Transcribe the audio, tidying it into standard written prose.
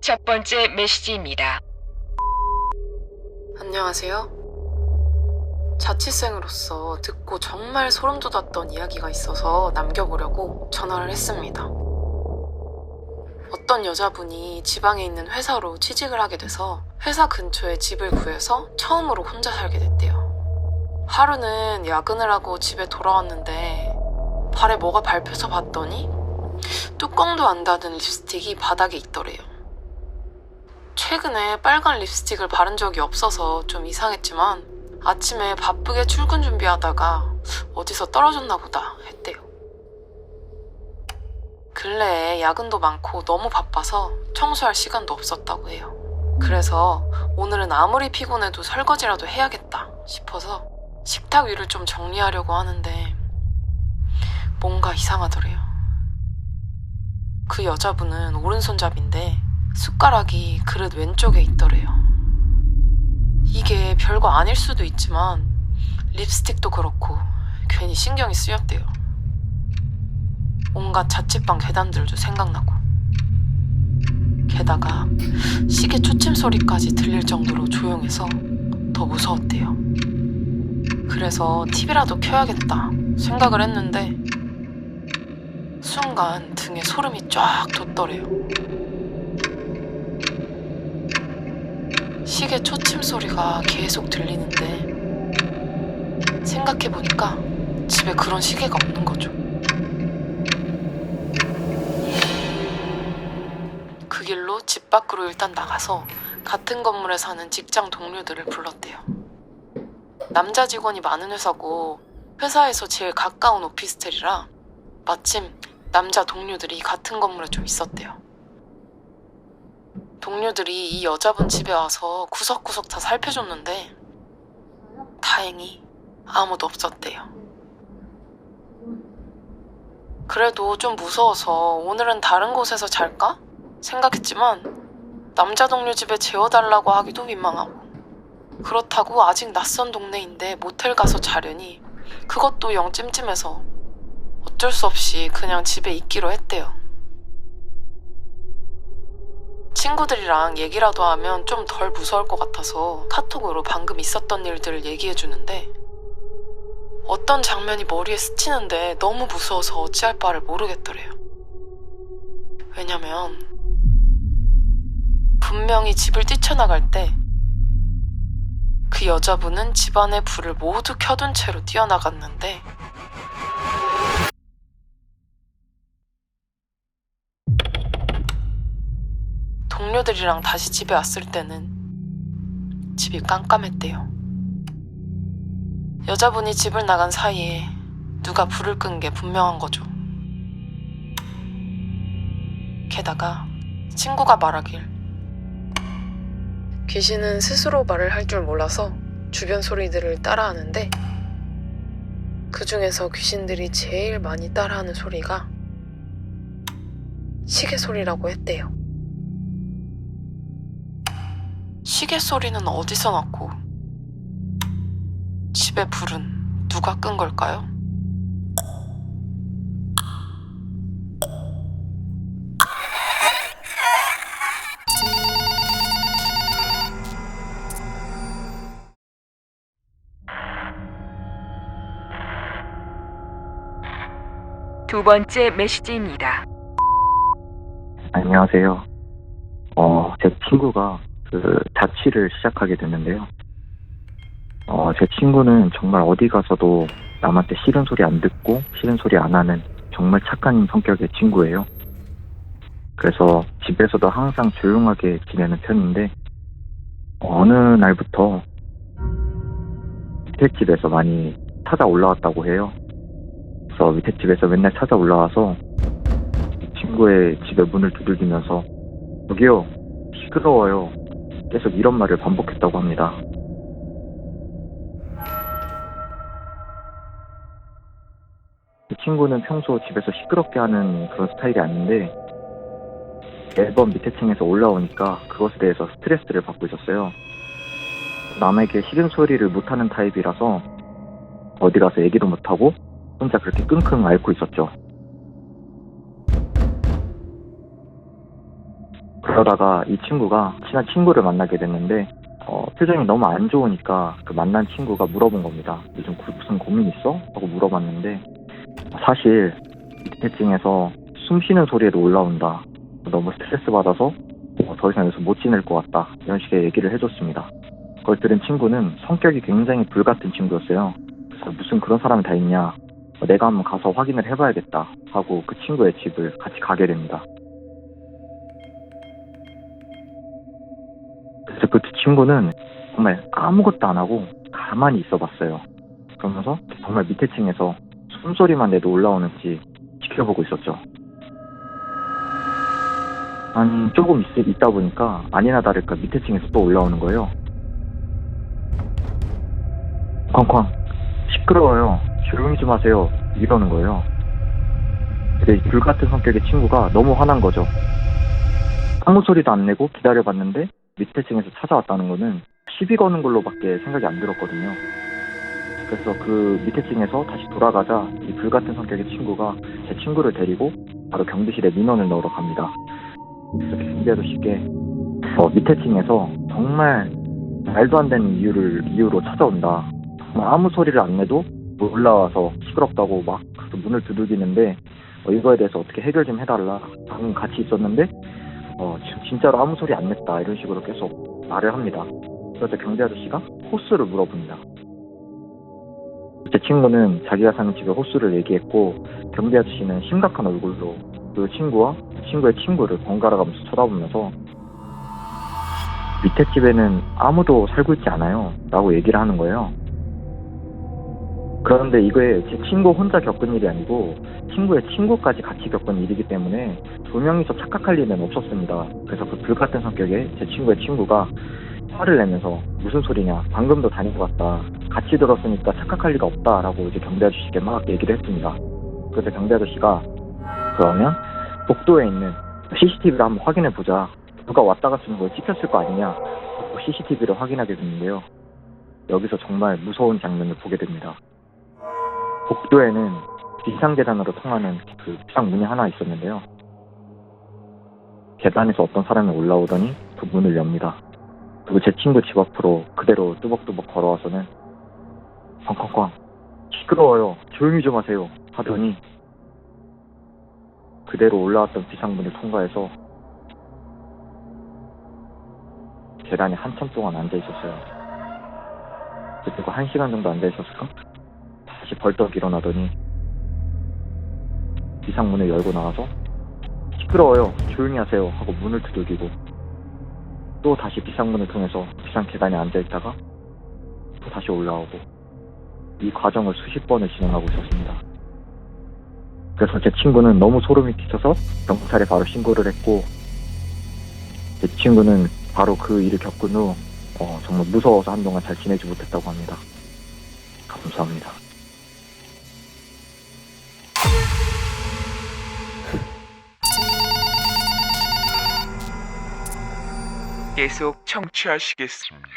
첫 번째 메시지입니다. 안녕하세요. 자취생으로서 듣고 정말 소름 돋았던 이야기가 있어서 남겨보려고 전화를 했습니다. 어떤 여자분이 지방에 있는 회사로 취직을 하게 돼서 회사 근처에 집을 구해서 처음으로 혼자 살게 됐대요. 하루는 야근을 하고 집에 돌아왔는데 발에 뭐가 밟혀서 봤더니 뚜껑도 안 닫은 립스틱이 바닥에 있더래요. 최근에 빨간 립스틱을 바른 적이 없어서 좀 이상했지만 아침에 바쁘게 출근 준비하다가 어디서 떨어졌나 보다 했대요. 근래에 야근도 많고 너무 바빠서 청소할 시간도 없었다고 해요. 그래서 오늘은 아무리 피곤해도 설거지라도 해야겠다 싶어서 식탁 위를 좀 정리하려고 하는데 뭔가 이상하더래요. 그 여자분은 오른손잡이인데 숟가락이 그릇 왼쪽에 있더래요. 이게 별거 아닐 수도 있지만 립스틱도 그렇고 괜히 신경이 쓰였대요. 온갖 자취방 계단들도 생각나고 게다가 시계 초침 소리까지 들릴 정도로 조용해서 더 무서웠대요. 그래서 TV라도 켜야겠다 생각을 했는데 순간 등에 소름이 쫙 돋더래요. 시계 초침 소리가 계속 들리는데 생각해보니까 집에 그런 시계가 없는 거죠. 그 길로 집 밖으로 일단 나가서 같은 건물에 사는 직장 동료들을 불렀대요. 남자 직원이 많은 회사고 회사에서 제일 가까운 오피스텔이라 마침 남자 동료들이 같은 건물에 좀 있었대요. 동료들이 이 여자분 집에 와서 구석구석 다 살펴줬는데 다행히 아무도 없었대요. 그래도 좀 무서워서 오늘은 다른 곳에서 잘까? 생각했지만 남자 동료 집에 재워달라고 하기도 민망하고 그렇다고 아직 낯선 동네인데 모텔 가서 자려니 그것도 영 찜찜해서 어쩔 수 없이 그냥 집에 있기로 했대요. 친구들이랑 얘기라도 하면 좀 덜 무서울 것 같아서 카톡으로 방금 있었던 일들을 얘기해주는데 어떤 장면이 머리에 스치는데 너무 무서워서 어찌할 바를 모르겠더래요. 왜냐면 분명히 집을 뛰쳐나갈 때 그 여자분은 집안의 불을 모두 켜둔 채로 뛰어나갔는데 동료들이랑 다시 집에 왔을 때는 집이 깜깜했대요. 여자분이 집을 나간 사이에 누가 불을 끈 게 분명한 거죠. 게다가 친구가 말하길 귀신은 스스로 말을 할 줄 몰라서 주변 소리들을 따라하는데 그 중에서 귀신들이 제일 많이 따라하는 소리가 시계 소리라고 했대요. 시계 소리는 어디서 났고 집에 불은 누가 끈 걸까요? 두 번째 메시지입니다. 안녕하세요. 제 친구가 자취를 시작하게 됐는데요. 제 친구는 정말 어디 가서도 남한테 싫은 소리 안 듣고 싫은 소리 안 하는 정말 착한 성격의 친구예요. 그래서 집에서도 항상 조용하게 지내는 편인데 어느 날부터 밑에 집에서 많이 찾아 올라왔다고 해요. 그래서 밑에 집에서 맨날 찾아 올라와서 친구의 집에 문을 두들기면서 저기요, 시끄러워요. 계속 이런 말을 반복했다고 합니다. 그 친구는 평소 집에서 시끄럽게 하는 그런 스타일이 아닌데 매번 밑에 층에서 올라오니까 그것에 대해서 스트레스를 받고 있었어요. 남에게 싫은 소리를 못하는 타입이라서 어디 가서 얘기도 못하고 혼자 그렇게 끙끙 앓고 있었죠. 그러다가 이 친구가 친한 친구를 만나게 됐는데 표정이 너무 안 좋으니까 그 만난 친구가 물어본 겁니다. 요즘 무슨 고민 있어? 하고 물어봤는데 사실 밑에층에서 숨 쉬는 소리에도 올라온다. 너무 스트레스 받아서 더 이상 여기서 못 지낼 것 같다. 이런 식의 얘기를 해줬습니다. 그걸 들은 친구는 성격이 굉장히 불같은 친구였어요. 그래서 무슨 그런 사람이 다 있냐. 내가 한번 가서 확인을 해봐야겠다 하고 그 친구의 집을 같이 가게 됩니다. 그래서 그 친구는 정말 아무것도 안 하고 가만히 있어 봤어요. 그러면서 정말 밑에 층에서 숨소리만 내도 올라오는지 지켜보고 있었죠. 한 조금 있다 보니까 아니나 다를까 밑에 층에서 또 올라오는 거예요. 쾅쾅, 시끄러워요. 조용히 좀 하세요. 이러는 거예요. 근데 불같은 성격의 친구가 너무 화난 거죠. 아무 소리도 안 내고 기다려봤는데 밑에 층에서 찾아왔다는 거는 시비 거는 걸로밖에 생각이 안 들었거든요. 그래서 그 밑에 층에서 다시 돌아가자 이 불같은 성격의 친구가 제 친구를 데리고 바로 경비실에 민원을 넣으러 갑니다. 이렇게 경비아도 쉽게 밑에 층에서 정말 말도 안 되는 이유로 찾아온다. 정말 아무 소리를 안 내도 올라와서 시끄럽다고 막 문을 두들기는데 이거에 대해서 어떻게 해결 좀 해달라. 방금 같이 있었는데 진짜로 아무 소리 안 냈다. 이런 식으로 계속 말을 합니다. 그래서 경비 아저씨가 호수를 물어봅니다. 제 친구는 자기가 사는 집에 호수를 얘기했고 경비 아저씨는 심각한 얼굴로 그 친구와 친구의 친구를 번갈아 가면서 쳐다보면서 밑에 집에는 아무도 살고 있지 않아요 라고 얘기를 하는 거예요. 그런데 이게 제 친구 혼자 겪은 일이 아니고 친구의 친구까지 같이 겪은 일이기 때문에 두 명이서 착각할 일은 없었습니다. 그래서 그 불같은 성격의 제 친구의 친구가 화를 내면서 무슨 소리냐, 방금도 다니고 갔다, 같이 들었으니까 착각할 리가 없다라고 이제 경비 아저씨께 막 얘기를 했습니다. 그래서 경비 아저씨가 그러면 복도에 있는 CCTV를 한번 확인해 보자. 누가 왔다 갔으면 그걸 찍혔을 거 아니냐. CCTV를 확인하게 됐는데요. 여기서 정말 무서운 장면을 보게 됩니다. 복도에는 비상계단으로 통하는 그 비상문이 하나 있었는데요. 계단에서 어떤 사람이 올라오더니 그 문을 엽니다. 그리고 제 친구 집 앞으로 그대로 뚜벅뚜벅 걸어와서는 쾅쾅쾅, 시끄러워요. 조용히 좀 하세요. 하더니 그대로 올라왔던 비상문을 통과해서 계단에 한참 동안 앉아 있었어요. 그리고 1시간 정도 앉아 있었을까? 다시 벌떡 일어나더니 비상문을 열고 나와서 시끄러워요. 조용히 하세요. 하고 문을 두들기고 또 다시 비상문을 통해서 비상 계단에 앉아있다가 또 다시 올라오고 이 과정을 수십 번을 진행하고 있었습니다. 그래서 제 친구는 너무 소름이 끼쳐서 경찰에 바로 신고를 했고 제 친구는 바로 그 일을 겪은 후 정말 무서워서 한동안 잘 지내지 못했다고 합니다. 감사합니다. 계속 청취하시겠습니까?